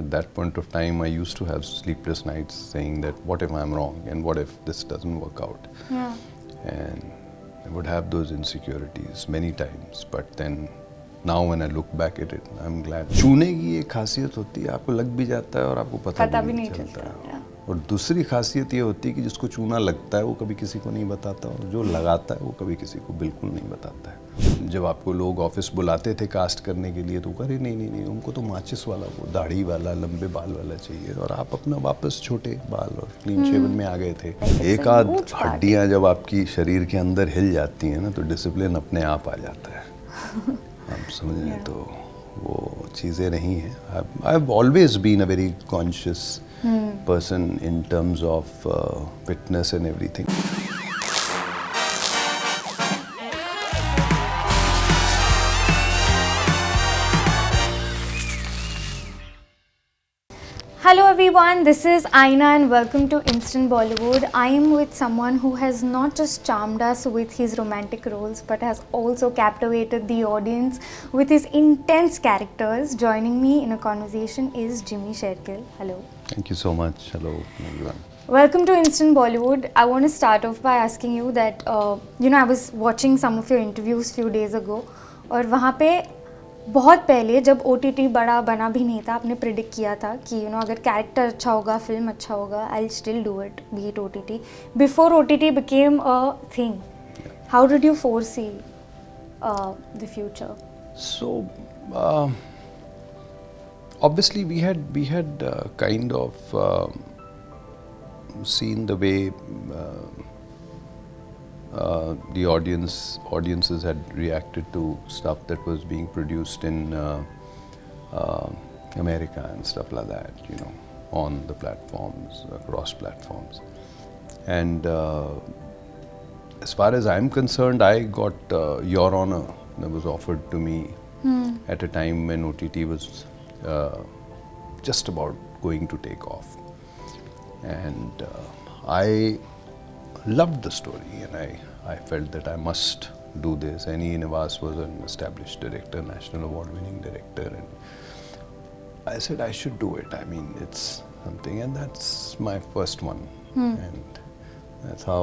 At that point of time, I used to have sleepless nights saying that what if I'm wrong and what if this doesn't work out? Yeah. And I would have those insecurities many times, but then now when I look back at it, I'm glad. चूने की एक खासियत होती है, आपको लग भी जाता है और आपको पता भी नहीं चलता है। और दूसरी खासियत ये होती है कि जिसको चूना लगता है वो कभी किसी को नहीं बताता, और जो लगाता है वो कभी किसी को बिल्कुल नहीं बताता है। जब आपको लोग ऑफिस बुलाते थे कास्ट करने के लिए तो अरे नहीं उनको तो माचिस वाला, वो दाढ़ी वाला, लंबे बाल वाला चाहिए, और आप अपना वापस छोटे बाल और क्लीन शेवन में आ गए थे। एक आध हड्डियाँ जब आपकी शरीर के अंदर हिल जाती हैं ना तो डिसिप्लिन अपने आप आ जाता है। आप समझ लें तो वो चीज़ें नहीं हैं। I have always been a very conscious person in terms of fitness and everything. Hello everyone, this is Aina and welcome to Instant Bollywood. I am with someone who has not just charmed us with his romantic roles but has also captivated the audience with his intense characters. Joining me in a conversation is Jimmy Shergill. Hello. Thank you so much. Hello everyone. Welcome to Instant Bollywood. I want to start off by asking you that, I was watching some of your interviews few days ago और वहाँ पे बहुत पहले जब OTT बड़ा बना भी नहीं था आपने प्रिडिक्ट किया था कि अगर कैरेक्टर अच्छा होगा, फिल्म अच्छा होगा, I will still do it, B it OTT. Before OTT became a thing, how did you foresee the future? So obviously we had kind of seen the way the audiences had reacted to stuff that was being produced in America and stuff like that, on the platforms, across platforms. And as far as I'm concerned, I got Your Honor that was offered to me at a time when OTT was just about going to take off. And I loved the story, and I felt that I must do this. Annie Nivas was an established director, national award-winning director, and I said I should do it. I mean, it's something, and that's my first one. And that's how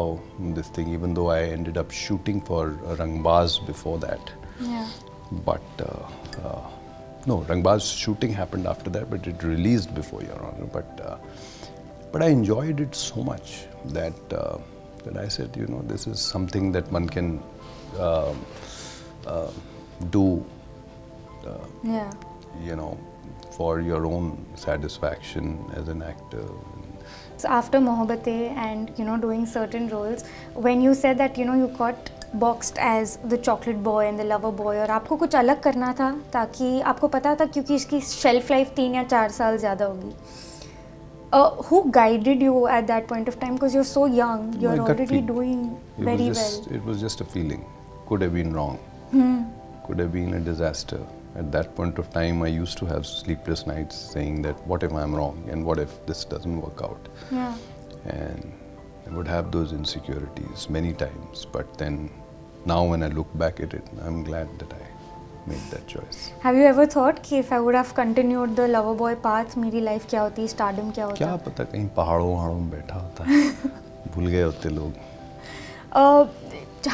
this thing, even though I ended up shooting for Rangbaz before that. Yeah. But no, Rangbaz shooting happened after that, but it released before Your Honor. But I enjoyed it so much that I said, this is something that one can do, for your own satisfaction as an actor. So after Mohabbatein and doing certain roles, when you said that you got boxed as the chocolate boy and the lover boy और आपको कुछ अलग करना था ताकि आपको पता था क्योंकि इसकी shelf life 3 या 4 साल ज़्यादा होगी. Who guided you at that point of time? Because you're so young, you're already doing very well. It was just a feeling. Could have been wrong. Could have been a disaster. At that point of time, I used to have sleepless nights saying that what if I'm wrong and what if this doesn't work out? Yeah. And I would have those insecurities many times. But then now when I look back at it, I'm glad that I made that choice. Have you ever thought कि if I would have continued the lover boy path, मेरी life क्या होती, stardom क्या होता? क्या पता कहीं पहाड़ों में बैठा होता, भूल गए होते लोग.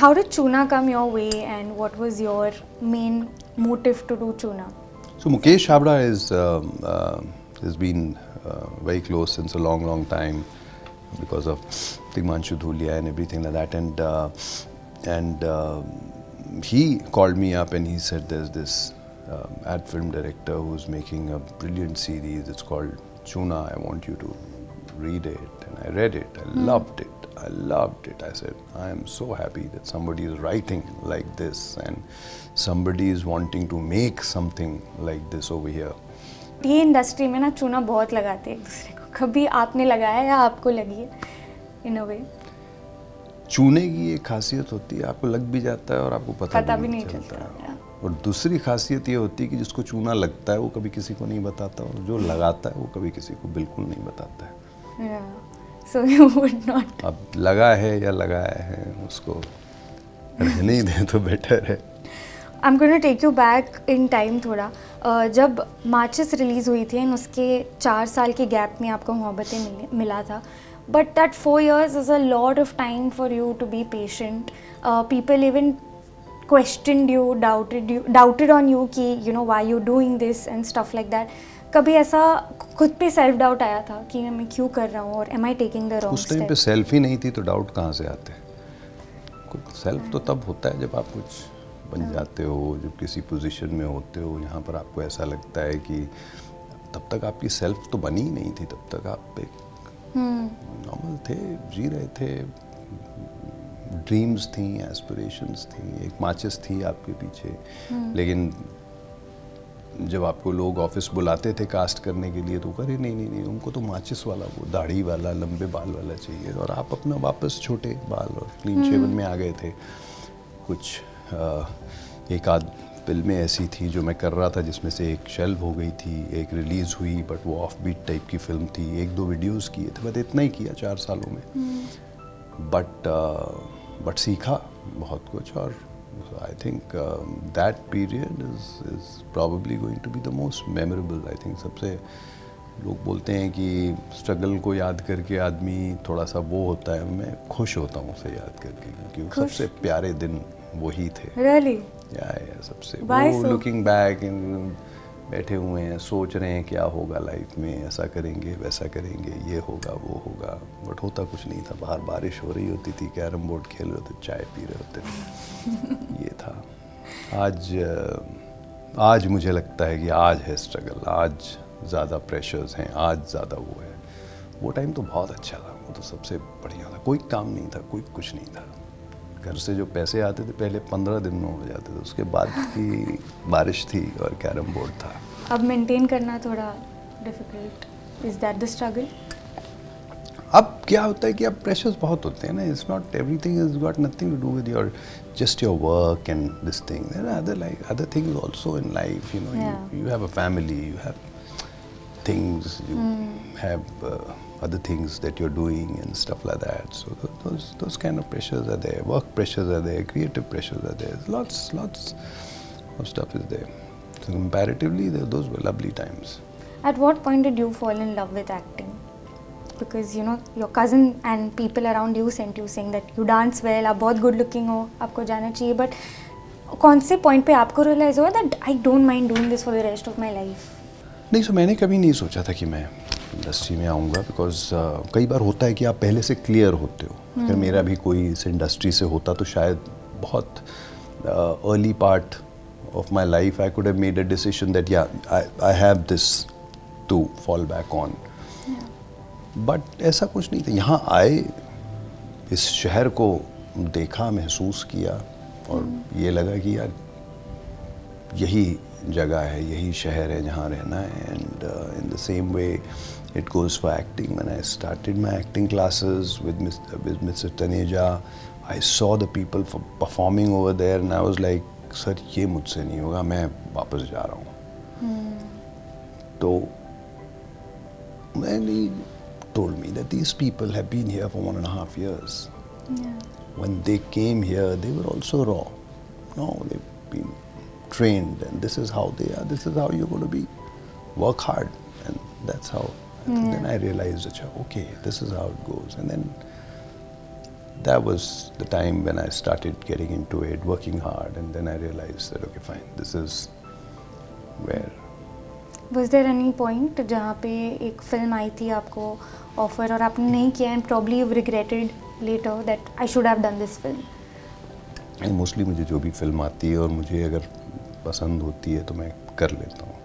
How did Choona come your way, and what was your main motive to do Choona? So Mukesh Habra has been very close since a long time because of Timanshu Dhulia and everything like that, and he called me up and he said there's this ad film director who's making a brilliant series. It's called Choona. I want you to read it. And I read it. I loved it. I said, I am so happy that somebody is writing like this and somebody is wanting to make something like this over here. ये industry में ना चूना बहुत लगाते हैं एक दूसरे को. कभी आपने लगाया या आपको लगी है in a way? चूने की एक खासियत होती है, आपको लग भी जाता है और आपको पता भी नहीं चलता है. और दूसरी खासियत ये होती है कि जिसको चूना लगता है वो कभी किसी को नहीं बताता, और जो लगाता है वो कभी किसी को बिल्कुल नहीं बताता है. Yeah. So you would not. अब लगा है या लगाया है उसको रहने ही दें तो बेटर है. I'm going to take you back in time थोड़ा. जब माचिस रिलीज़ हुई थी and उसके 4 साल के गैप में आपको मोहब्बतें मिला था. But that 4 years is a lot of time for you to be patient. People even questioned you, doubted on you कि you know why you doing this and stuff like that. कभी ऐसा खुद पे self doubt आया था कि मैं क्यों कर रहा हूँ और am I taking the wrong उस टाइम step? पे सेल्फ ही नहीं थी तो डाउट कहाँ से आते हैं? कुछ सेल्फ तो तब होता है जब आप कुछ बन जाते हो, जब किसी पोजीशन में होते हो, यहाँ पर आपको ऐसा लगता है कि तब तक आपकी सेल्फ तो बनी ही नहीं थी, तब तक आप एक नॉर्मल थे, जी रहे थे, ड्रीम्स थी, एस्पिरेशंस थी, एक माचिस थी आपके पीछे. लेकिन जब आपको लोग ऑफिस बुलाते थे कास्ट करने के लिए तो करे नहीं, उनको तो माचिस वाला, वो दाढ़ी वाला, लंबे बाल वाला चाहिए. और आप अपना वापस छोटे बाल और क्लीन शेवन में आ गए थे. कुछ एक आध फिल्में ऐसी थी जो मैं कर रहा था जिसमें से एक शेल्व हो गई थी, एक रिलीज़ हुई बट वो ऑफ बीट टाइप की फिल्म थी, 1-2 वीडियोस किए थे, बस इतना ही किया 4 सालों में. बट सीखा बहुत कुछ. और I think that period is probably going to be the most memorable. I think सबसे लोग बोलते हैं कि स्ट्रगल को याद करके आदमी थोड़ा सा वो होता है, मैं खुश होता हूँ उसे याद करके क्योंकि सबसे प्यारे दिन वही थे. Really? या सबसे Why वो so? लुकिंग बैक एंड बैठे हुए हैं, सोच रहे हैं क्या होगा लाइफ में, ऐसा करेंगे वैसा करेंगे, ये होगा वो होगा, बट होता कुछ नहीं था. बाहर बारिश हो रही होती थी, कैरम बोर्ड खेल रहे होते, चाय पी रहे होते थे. ये था. आज मुझे लगता है कि आज है स्ट्रगल, आज ज़्यादा प्रेशर्स हैं, आज ज़्यादा वो है. वो टाइम तो बहुत अच्छा था, वो तो सबसे बढ़िया था. कोई काम नहीं था, कोई कुछ नहीं था. घर से जो पैसे आते थे पहले 15 दिन में हो जाते थे, उसके बाद की बारिश थी और कैरम बोर्ड था. अब मेंटेन करना थोड़ा difficult. Is that the struggle? अब क्या होता है कि अब प्रेशर्स बहुत होते हैं ना. It's not everything is got nothing to do with your just your work and this thing. There are other things also in life, you know. You have a family, you have things, you have other things that you're doing and stuff like that. So those kind of pressures are there. Work pressures are there. Creative pressures are there. Lots of stuff is there. So comparatively, those were lovely times. At what point did you fall in love with acting? Because you know your cousin and people around you sent you saying that you dance well, आप बहुत good looking हो, आपको जाना चाहिए. But कौन से point पे आपको realize हुआ that I don't mind doing this for the rest of my life? नहीं, सो मैंने कभी नहीं सोचा था कि मैं इंडस्ट्री में आऊँगा. बिकॉज कई बार होता है कि आप पहले से क्लियर होते हो. अगर मेरा भी कोई इस इंडस्ट्री से होता तो शायद बहुत early part of my life I could have made a decision that या I have this to fall back on. But ऐसा कुछ नहीं था. यहाँ आए, इस शहर को देखा, महसूस किया और ये लगा कि यार यही जगह है, यही शहर है जहाँ रहना है. And in the same way it goes for acting. When I started my acting classes with mister Taneja, I saw the people performing over there and I was like, sir ये मुझसे नहीं होगा, मैं वापस जा रहा हूँ. तो and he told me that these people have been here for 1.5 years. When they came here, they were also raw. No, they've been trained and this is how they are, this is how you're going to be. Work hard. And that's how. And then I realized, okay, this is how it goes. And then that was the time when I started getting into it, working hard. And then I realized that, okay, fine, this is where. Was there any point जहाँ पे एक film आई थी आपको offer और आपने नहीं किया and probably you've regretted later that I should have done this film? Mostly मुझे जो भी फिल्म आती है और मुझे अगर पसंद होती है तो मैं कर लेता हूँ.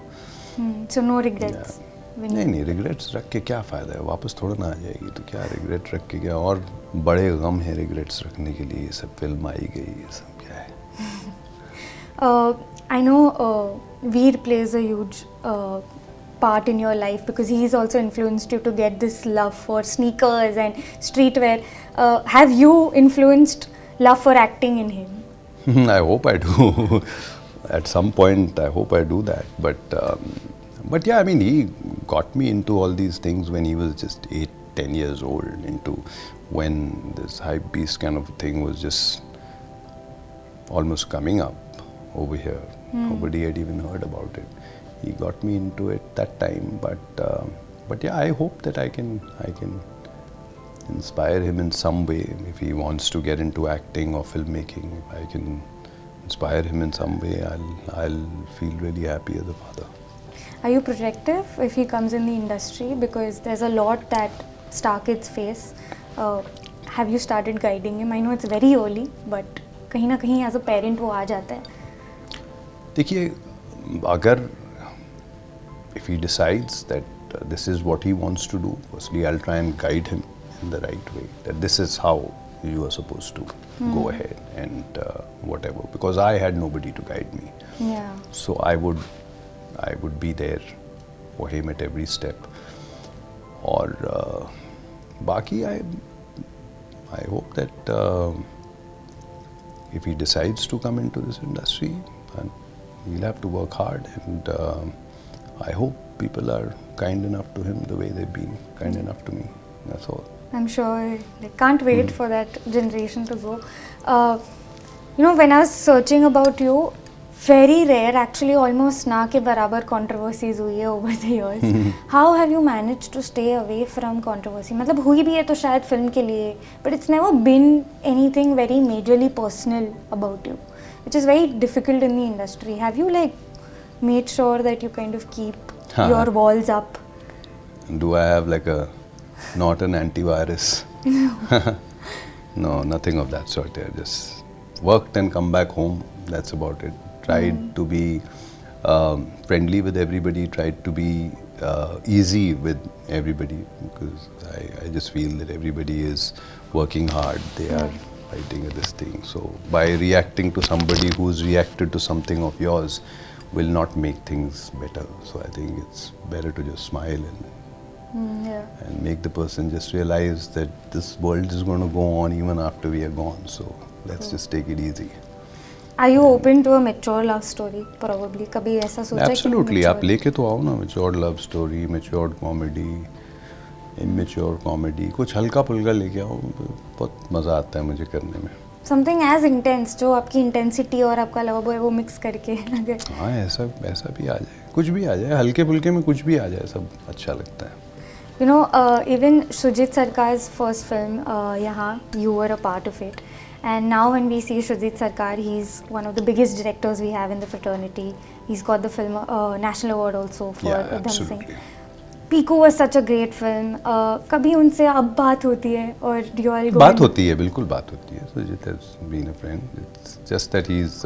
So no regrets? नहीं, रिग्रेट्स रख के क्या फ़ायदा है, वापस थोड़ा ना आ जाएगी. तो क्या रिग्रेट रख के क्या, और बड़े गम है रिग्रेट्स रखने के लिए. ये सब फिल्म आई गई, ये सब क्या है. I know Veer plays a huge part in your life because he's also influenced you to get this love for sneakers and streetwear. Have you influenced love for acting in him? I hope I do. At some point, I hope I do that. But yeah, I mean, he got me into all these things when he was just 8-10 years old. Into when this hype beast kind of thing was just almost coming up. over here. Nobody had even heard about it. He got me into it that time, but yeah, I hope that I can inspire him in some way. If he wants to get into acting or filmmaking, if I can inspire him in some way, I'll feel really happy as a father. Are you protective if he comes in the industry? Because there's a lot that star kids face. Have you started guiding him? I know it's very early, but कहीं ना कहीं as a parent वो आ जाता है. देखिए, अगर if he decides that this is what he wants to do, firstly I'll try and guide him in the right way, that this is how you are supposed to go ahead and whatever, because I had nobody to guide me. Yeah. So I would be there for him at every step. और बाकी I hope that if he decides to come into this industry, he'll have to work hard, and I hope people are kind enough to him the way they've been kind enough to me. That's all. I'm sure they can't wait for that generation to go. When I was searching about you, very rare, actually almost ना के बराबर controversies हुई है over the years. How have you managed to stay away from controversy? मतलब हुई भी है तो शायद फिल्म के लिए, but it's never been anything very majorly personal about you, which is very difficult in the industry. Have you made sure that you kind of keep your walls up? Do I have not an antivirus? No, nothing of that sort. I just worked and come back home. That's about it. Tried to be friendly with everybody. Tried to be easy with everybody, because I just feel that everybody is working hard. They are fighting at this thing. So by reacting to somebody who's reacted to something of yours will not make things better. So I think it's better to just smile and make the person just realize that this world is going to go on even after we are gone. So let's just take it easy. Are you open to a mature love story? Probably. कभी ऐसा सोचा? Absolutely. आप लेके तो आओ ना, mature love story, mature comedy, immature comedy, कुछ हल्का फुल्का लेके आओ. बहुत मज़ा आता है मुझे करने में. Something as intense, जो आपकी intensity और आपका लव है वो mix करके. हाँ, ऐसा भी आ जाए, कुछ भी आ जाए, हल्के फुल्के में कुछ भी आ जाए, सब अच्छा लगता है. Even Shoojit Sarkar's first film, यहाँ, you were a part of it. And now when we see Shoojit Sircar, he's one of the biggest directors we have in the fraternity. He's got the film National Award also for Udham Singh. Piku was such a great film. कभी उनसे अब बात होती है और do you all go? बात होती है, बिल्कुल बात होती है. Shoojit has been a friend. It's just that he's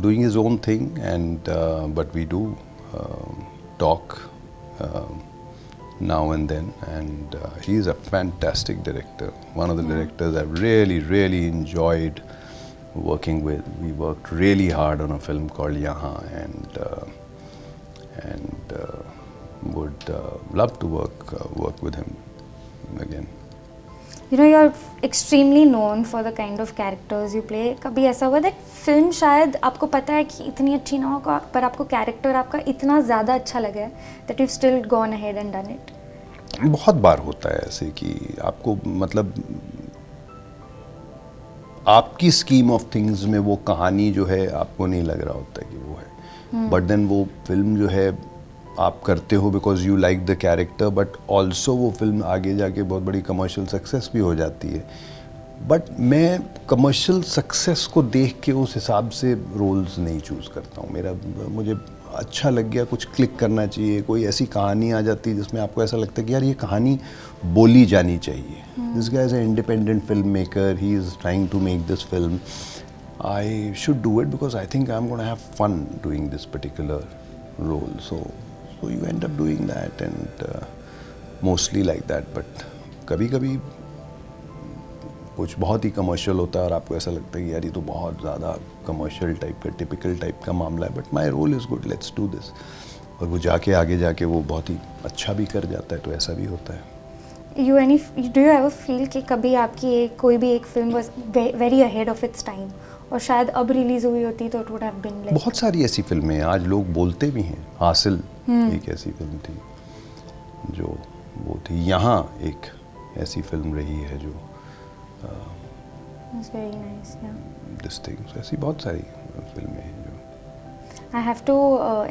doing his own thing, and but we do talk now and then, and he's a fantastic director. One of the directors I've really enjoyed working with. We worked really hard on a film called Yahan, and would love to work with him again. You're extremely known for the kind of characters you play. कभी ऐसा हुआ that film शायद आपको पता है कि इतनी अच्छी ना हो, पर आपको character आपका इतना ज़्यादा अच्छा लगा है that you've still gone ahead and done it? बहुत बार होता है ऐसे कि आपको मतलब आपकी स्कीम ऑफ थिंग्स में वो कहानी जो है आपको नहीं लग रहा होता कि वो है, बट देन वो फिल्म जो है आप करते हो because you like the character, but also वो फिल्म आगे जाके बहुत बड़ी कमर्शियल सक्सेस भी हो जाती है. बट मैं कमर्शियल सक्सेस को देख के उस हिसाब से रोल्स नहीं चूज़ करता हूँ. मुझे अच्छा लग गया, कुछ क्लिक करना चाहिए, कोई ऐसी कहानी आ जाती है जिसमें आपको ऐसा लगता है कि यार ये कहानी बोली जानी चाहिए. This guy is an independent film maker, he is trying to make this film. I should do it because I think I am gonna have fun doing this particular role. So you end up doing that, and mostly like that. But कभी-कभी कुछ बहुत ही commercial होता है और आपको ऐसा लगता है कि यार ये तो बहुत ज़्यादा कमर्शियल टाइप का, टिपिकल टाइप का मामला है, but my role is good, let's do this. और वो जाके आगे जाके वो बहुत ही अच्छा भी कर जाता है, तो ऐसा भी होता है. Do you ever feel कि कभी आपकी कोई भी एक film was very ahead of its time और शायद अब रिलीज हुई होती तो it would have been like... बहुत सारी ऐसी फिल्में हैं, आज लोग बोलते भी हैं. हासिल एक ऐसी फिल्म थी जो वो थी. यहाँ एक ऐसी फिल्म रही है जो It's very nice, yeah. This things, ऐसी बहुत सारी फिल्में हैं जो I have to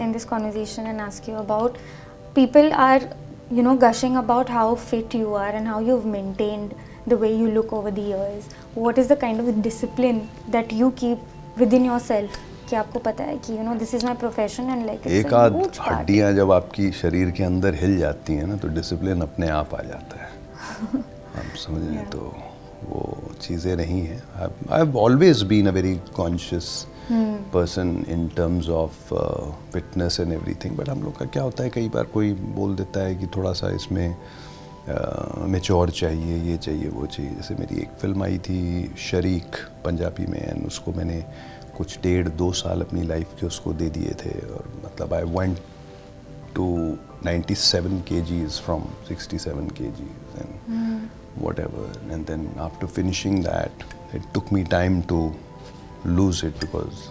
end this conversation and ask you about, people are, you know, gushing about how fit you are and how you've maintained the way you look over the years. What is the kind of discipline that you keep within yourself? कि आपको पता है कि, you know, this is my profession and like it's एक a आध huge part. हड्डियाँ जब आपकी शरीर के अंदर हिल जाती हैं ना तो डिसिप्लिन अपने आप आ जाता है. आप समझ लें तो वो चीज़ें नहीं हैं. I have always been a very conscious person in terms of fitness and everything. But हम लोग का क्या होता है, कई बार कोई बोल देता है कि थोड़ा सा इसमें मैच्योर चाहिए, ये चाहिए, वो चाहिए. जैसे मेरी एक फिल्म आई थी शरीक पंजाबी में, एंड उसको मैंने कुछ 1.5-2 साल अपनी लाइफ के उसको दे दिए थे. और मतलब I went to 97 kgs from 67 kgs and whatever, and then after finishing that it took me time to lose it because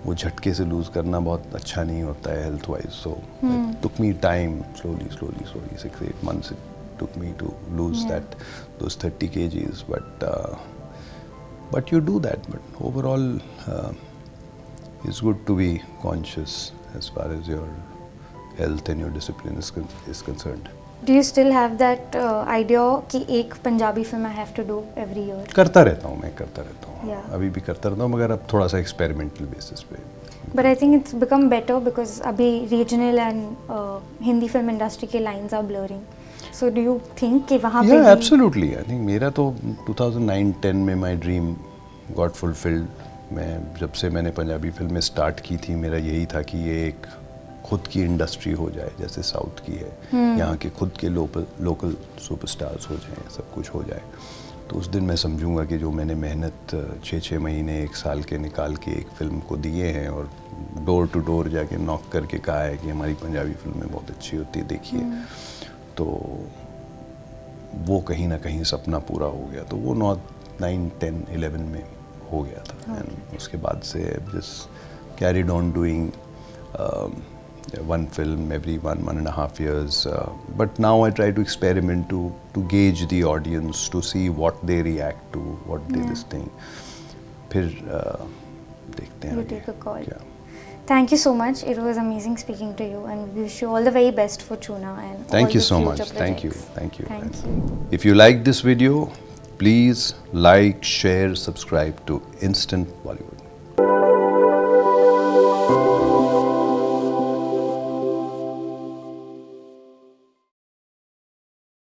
वो झटके से लूज़ करना बहुत अच्छा नहीं होता है health wise. So it took me time, slowly 6-8 months it took me to lose those 30 kgs, but you do that. But overall it's good to be conscious as far as your health and your discipline is concerned. Do you still have that idea कि एक Punjabi film I have to do every year? करता रहता हूँ, मैं करता रहता हूँ. Yeah. अभी भी करता रहता हूँ, मगर अब थोड़ा सा एक्सपेरिमेंटल बेसिस पे. But I think it's become better because अभी regional and Hindi film industry के lines are blurring. So do you think कि वहाँ पे Yeah, absolutely. I think मेरा तो 2009-10 में my dream got fulfilled. मैं जब से मैंने पंजाबी फिल्में स्टार्ट की थी, मेरा यही था कि ये एक खुद की इंडस्ट्री हो जाए जैसे साउथ की है. यहाँ के खुद के लोकल सुपरस्टार्स हो जाएं, सब कुछ हो जाए. तो उस दिन मैं समझूंगा कि जो मैंने मेहनत 6-6 महीने 1 साल के निकाल के एक फ़िल्म को दिए हैं और डोर टू डोर जाके नॉक करके कहा है कि हमारी पंजाबी फिल्में बहुत अच्छी होती है, देखिए, तो वो कहीं ना कहीं सपना पूरा हो गया. तो वो 9, 10, 11 में हो गया था. एंड उसके बाद से just carried on doing one film every 1.5 years, but now I try to experiment to gauge the audience, to see what they react to, what they this thing. फिर देखते हैं. You take a call. Yeah. Thank you so much. It was amazing speaking to you, and we wish you all the very best for Chuna and Thank all you the so future much. Thank you. projects. Thank you. Thank And you. if you like this video, please like, share, subscribe to Instant Bollywood.